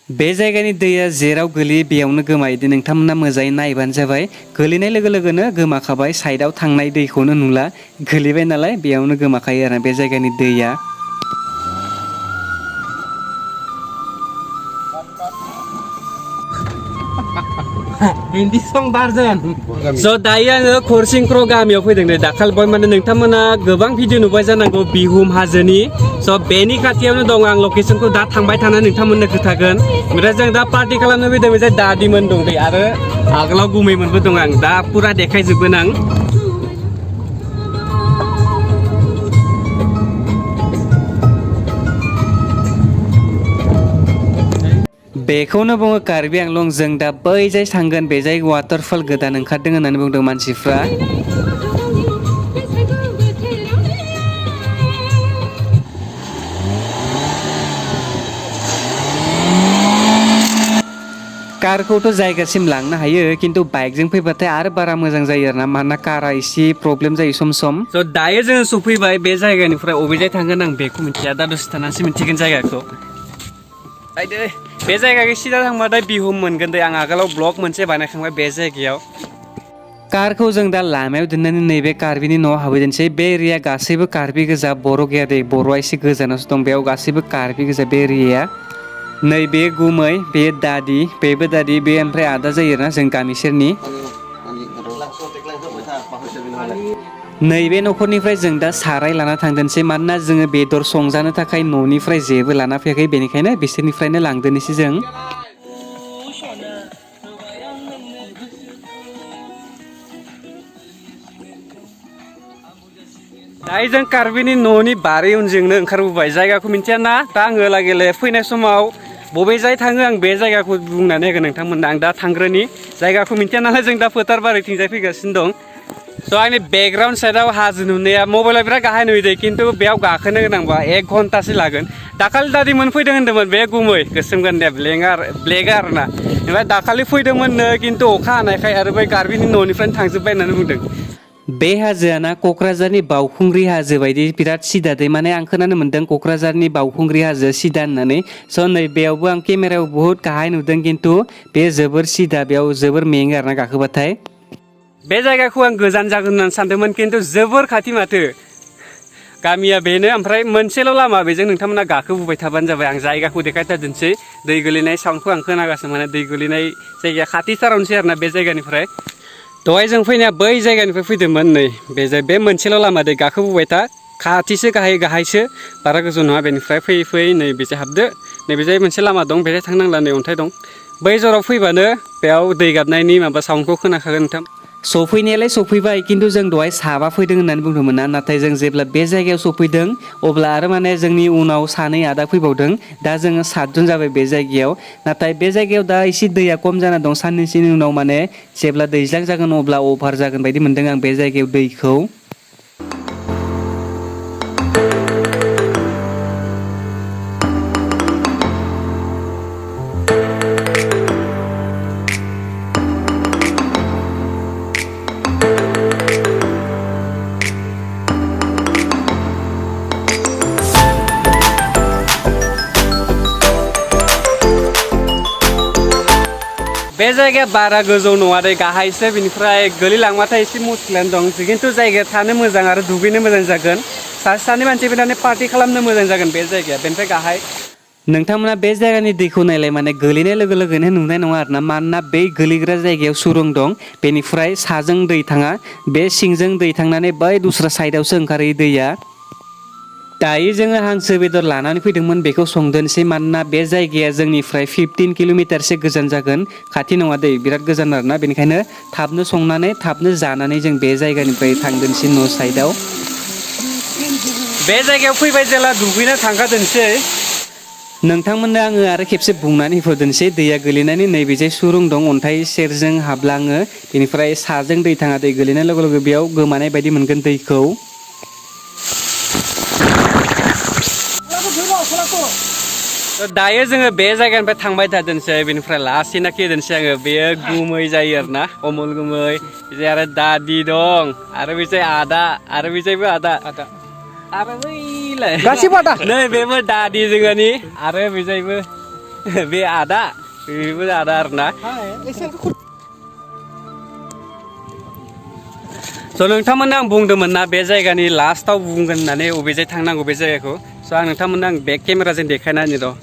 बे जायगानि दैया जेराव गोलैयो बेयावनो गोमायो नोंथांमोना मोजाङै नायबानो जाबाय गोलैनाय लोगो लोगोनो गोमाखाबाय साइडआव थांनाय दैखौनो नुला गोलैबाय नालाय बेयावनो गोमाखायो आरो बे जायगानि दैया Hindi song Tarzan. So दायो आङो खरसिंख्र गामियाव फैदों दे दाखालि माने नोंथांमोना गोबां भिडिअ नुबाय जानांगौ बिहुम हाजोनि स' बेनि खाथियावनो दं आं लकेसनखौ दा थांबाय थाना नोंथांमोननो खोन्थागोन ओमफ्राय जों दा पार्टि खालामनो फैदों मोनसे दादिमोन दं दे आरो आगोलाव गुमैमोनबो दं आं दा पुरा देखायजोबगोन आं बेखौनो बुङो कार्बि आंलं जों दा बै जाय थांगोन बे जाय वाटारफल गोदान ओंखारदों होननानै बुंदों मानसिफ्रा कारखौथ' जायगासिम लांनो हायो खिन्थु बाइकजों फैबाथाय आरो बारा मोजां जायो आरोना मानोना कारा एसे प्रब्लेम जायो सम सम स' दायो जोङो सफैबाय बे जायगानिफ्राय अबे जाय थांगोन आं बेखौ मिथिया दा दसे थानासो मिथिगोन जायगाखौ बे जायगाखौ सिदा थांबाथाय बिहुम मोनगोन दे आं आगोलाव ब्लग मोनसे बानायखांबाय बे जायगायाव कारखौ जों दा लामायाव दोननानै नैबे कार्बिनि न'आव हाबहैदोंसै बे एरिया गासैबो कार्बि गोजा बर' गैया दे बर'आ एसे गोजानावसो दं बेयाव गासैबो कार्बि गोजा बे एरियाया नैबे गुमै बे दादि बेबो दादि बे ओमफ्राय आदा जायो आरोना जों गामि सेरनि नैबे न'खरनिफ्राय जों दा साराय लाना थांदोंसै मानोना जोङो बेदर संजानो थाखाय न'निफ्राय जेबो लाना फैयाखै बेनिखायनो बिसोरनिफ्रायनो लांदोनोसै जों दायो जों कार्बिनि न'नि बारि उनजोंनो ओंखारबोबाय जायगाखौ मिन्थिया ना दा आङो लागेले फैनाय समाव बबे जाय थाङो आं बे जायगाखौ बुंनानै होगोन नोंथांमोननो आं दा थांग्रोनि जायगाखौ मिन्थिया नालाय जों दा फोथार बारिथिंजाय फैगासिनो दं स' आंनि बेकग्राउन्ड साइडआव हाजो नुनाया मबाइलाव बिराद गाहाय नुयो खिन्थु बेयाव गाखोनो गोनांबा 1 घन्टासो लागोन दाखालि दादिमोन फैदों होन्दोंमोन बे गुमै गोसोम गाननाया ब्लेक आरोना ओमफ्राय दाखालि फैदोंमोननो खिन्थु अखा हानायखाय आरो बै कार्बिनि न'निफ्रायनो थांजोब्बाय होननानै बुंदों बे हाजोआना क'क्राझारनि बावखुंग्रि हाजो बायदि बिराद सिदा दै माने आं खोनानो मोन्दों क'क्राझारनि बावखुंग्रि हाजो सिदा होननानै स' नै बेयावबो आं केमेरायाव बुहुत गाहाय नुदों खिन्थु बे जोबोर सिदा बेयाव जोबोर मेङो आरोना गाखोबाथाय बे जायगाखौ आं गोजान जागोन होननानै सानदोंमोन खिन्थु जोबोर खाथि माथो गामिया बेनो ओमफ्राय मोनसेल' लामा बेजों नोंथांमोना गाखोबोबाय थाबानो जाबाय आं जायगाखौ देखायथारदोंसै दै गोलैनाय साउन्डखौ आं खोनागासिनो माने दै गोलैनाय जायगाया खाथिथारावनोसै आरोना बे जायगानिफ्राय दहाय जों फैनाया बै जायगानिफ्राय फैदोंमोन नै बे मोनसेल' लामा दै गाखोबोबाय था खाथिसो गाहायसो बारा गोजौ नङा बेनिफ्राय फैयै फैयै नै बेजों हाबदो नैबे जाय मोनसे लामा दं बेजों थांनांला नै अन्थाइ दं बै जराव फैबानो बेयाव दै गाबनायनि माबा साउन्डखौ खोनाखागोन नोंथां सफैनायालाय सफैबाय खिन्थु जों दहाय साबा फैदों होननानै बुंदोंमोन ना नाथाय जों जेब्ला बे जायगायाव सफैदों अब्ला आरो माने जोंनि उनाव सानै आदा फैबावदों दा जोङो 7 जन जाबाय बे जायगायाव नाथाय बे जायगायाव दा एसे दैया खम जाना दं साननैसोनि उनाव माने जेब्ला दैज्लां जागोन अब्ला अभार जागोन बायदि मोनदों आं बे जायगायाव दैखौ बे जायगाया बारा गोजौ नङा दे गाहायसो बिनिफ्राय गोलैलांबाथाय एसे मुस्किलानो दं खिन्थु जायगाया थानो मोजां आरो दुगैनो मोजां जागोन सानै मानसि फैनानै पार्टि खालामनो मोजां जागोन बे जायगाया बेनिफ्राय गाहाय नोंथांमोना बे जायगानि दैखौ नायलाय माने गोलैनाय लोगो लोगोनो नुनाय नङा आरोना मानोना बै गोलैग्रा जायगायाव सुरं दं बेनिफ्राय साजों दै थाङा बे सिंजों दै थांनानै बै दस्रा साइडआवसो ओंखारहैयो दैया दायो जोङो हांसो बेदर लानानै फैदोंमोन बेखौ संदोनसै मानोना बे जायगाया जोंनिफ्राय 15 किल'मिटारसो गोजान जागोन खाथि नङा दै बिराद गोजान आरोना बेनिखायनो थाबनो संनानै थाबनो जानानै जों बे जायगानिफ्राय थांदोंसै न' साइडआव बे जायगायाव फैबाय जेला दुगैना थांखादोंसै नोंथांमोननो आङो आरो खेबसे बुंनानै होदोंसै दैया गोलैनानै नैबे जे सुरुं दं अन्थाइ सेरजों हाबलाङो बेनिफ्राय साजों दै थाङा दै गोलैनाय लोगो लोगो बेयाव गोमानाय बायदि मोनगोन दैखौ दायो जोङो बे जायगानिफ्राय थांबाय थादोंसै बेनिफ्राय लासैनाखि होदोंसै आङो बेयो गुमै जायो आरोना अमल गुमै बिदि आरो दादि दं आरो बिजाय आदा आरो बिजायबो आदा आरो बैलाय गासिबो आदा नै बेबो दादि जोंहानि आरो बिजायबो बे आदा बेबो आदा आरोना स' नोंथांमोननो आं बुंदोंमोन ना बे जायगानि लास्टाव बुंगोन होननानै अबेजाय थांनांगौ बे जायगाखौ स' आं नोंथांमोननो आं बेक केमेराजों देखायना होनि र'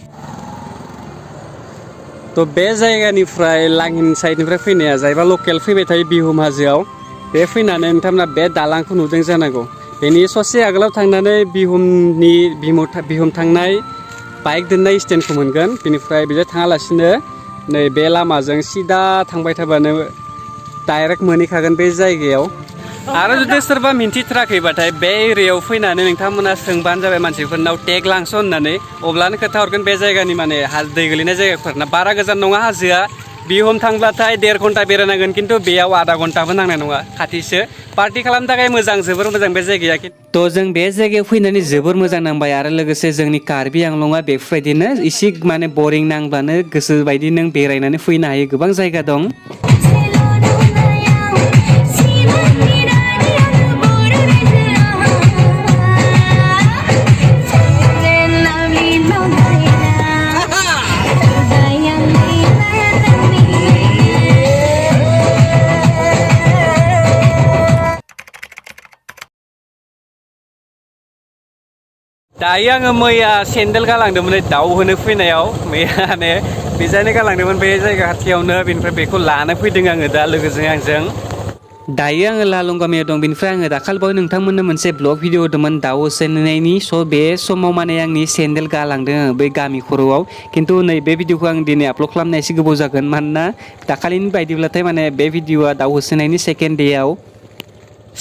थ' बे जायगानिफ्राय लांहिन साइडनिफ्राय फैनाया जायबा लकेल फैबाय थायो बिहुम हाजोआव बे फैनानै नोंथांमोना बे दालांखौ नुदों जानांगौ बेनि ससे आगोलाव थांनानै बिहुम थांनाय बाइक दोननाय स्टेन्डखौ मोनगोन बेनिफ्राय बेजों थाङालासिनो नै बे लामाजों सिदा थांबाय थाबानो डाइरेक्ट मोनहैखागोन बे जायगायाव आरो जुदि सोरबा मिन्थिथाराखैबाथाय बे एरियायाव फैनानै नोंथांमोना सोंबानो जाबाय मानसिफोरनाव टेग लांस' होननानै अब्लानो खोथा हरगोन बे जायगानि माने दै गोलैनाय जायगाफोरना बारा गोजान नङा हाजोआ बिहुम थांब्लाथाय 1.5 घन्टा बेरायनांगोन खिन्थु बेयाव आधा घन्टाबो नांनाय नङा खाथिसो पार्टि खालामनो थाखाय मोजां जोबोर मोजां बे जायगाया थ' जों बे जायगायाव फैनानै जोबोर मोजां नांबाय आरो लोगोसे जोंनि कार्बि आंलंआ बेफोरबायदिनो इसे माने बरिं नांब्लानो गोसो बायदि नों बेरायनानै फैनो हायो गोबां जायगा दं दायो आङो मैया सेन्देल गालांदोंमोन दाउ होनो फैनायाव मैयाने बेजायनो गालांदोंमोन बे जायगा खाथियावनो बेनिफ्राय बेखौ लानो फैदों आङो दा लोगोजों आंजों दायो आङो लालं गामियाव दं बेनिफ्राय आङो दाखालिबावै नोंथांमोननो मोनसे ब्लग भिडिअ होदोंमोन दाउ होसोनायनि स' बे समाव माने आंनि सेन्देल गालांदों बै गामि खर'आव खिन्थु नै बे भिडिअखौ आं दिनै आपल'ड खालामनाया एसे गोबाव जागोन मानोना दाखालिनि बायदिब्लाथाय माने बे भिडिअआ दाउ होसोनायनि सेकेन्ड डेआव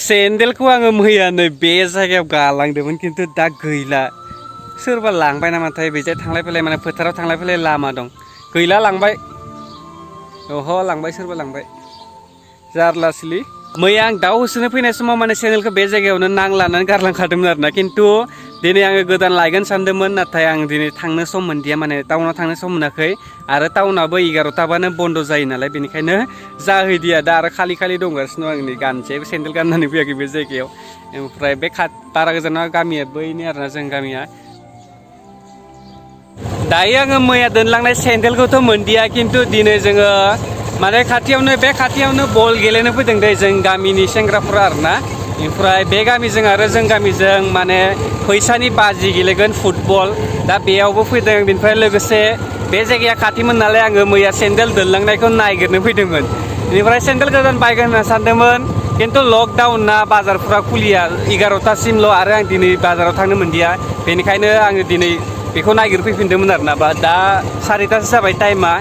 सेन्देलखौ आङो मैयानो बे जायगायाव गालांदोंमोन खिन्थु दा गैला सोरबा लांबाय नामाथाय बेजों थांलाय फैलाय माने फोथाराव थांलाय फैलाय लामा दं गैला लांबाय अह लांबाय सोरबा लांबाय जारलासोलै मैया आं दाउ होसोनो फैनाय समाव माने सेन्देलखौ बे जायगायावनो नांलानानै गारलांखादोंमोन आरोना खिन्थु दिनै आङो गोदान लायगोन सानदोंमोन नाथाय आं दिनै थांनो सम मोनदिया माने टाउनाव थांनो सम मोनाखै आरो टाउनाबो 11टाबानो बन्द' जायो नालाय बेनिखायनो जाहैदिया दा आरो खालि दंगासिनो दं आंनि गानसे सेन्देल गाननानै फैयाखै बे जायगायाव ओमफ्राय बे बारा गोजान गामिया बैनो आरोना जों गामिया दायो आङो मैया दोनलांनाय सेन्देलखौथ' मोनदिया खिन्थु दिनै जोङो माने खाथियावनो बल गेलेनो फैदों दे जों गामिनि सेंग्राफोरा आरोना ओमफ्राय बे गामिजों आरो जों गामिजों माने फैसानि बाजि गेलेगोन फुटबल दा बेयावबो फैदों बेनिफ्राय लोगोसे बे जायगाया खाथिमोन नालाय आङो मैया सेन्देल दोनलांनायखौ नायगिरनो फैदोंमोन बेनिफ्राय सेन्देल गोदान बायगोन होनना सानदोंमोन खिन्थु लकडाउन ना बाजारफोरा खुलिया 11टासिमल' आरो आं दिनै बाजाराव थांनो मोनदिया बेनिखायनो आङो दिनै बेखौ नागिरफैफिनदोंमोन आरोना दा 4टासो जाबाय टाइमा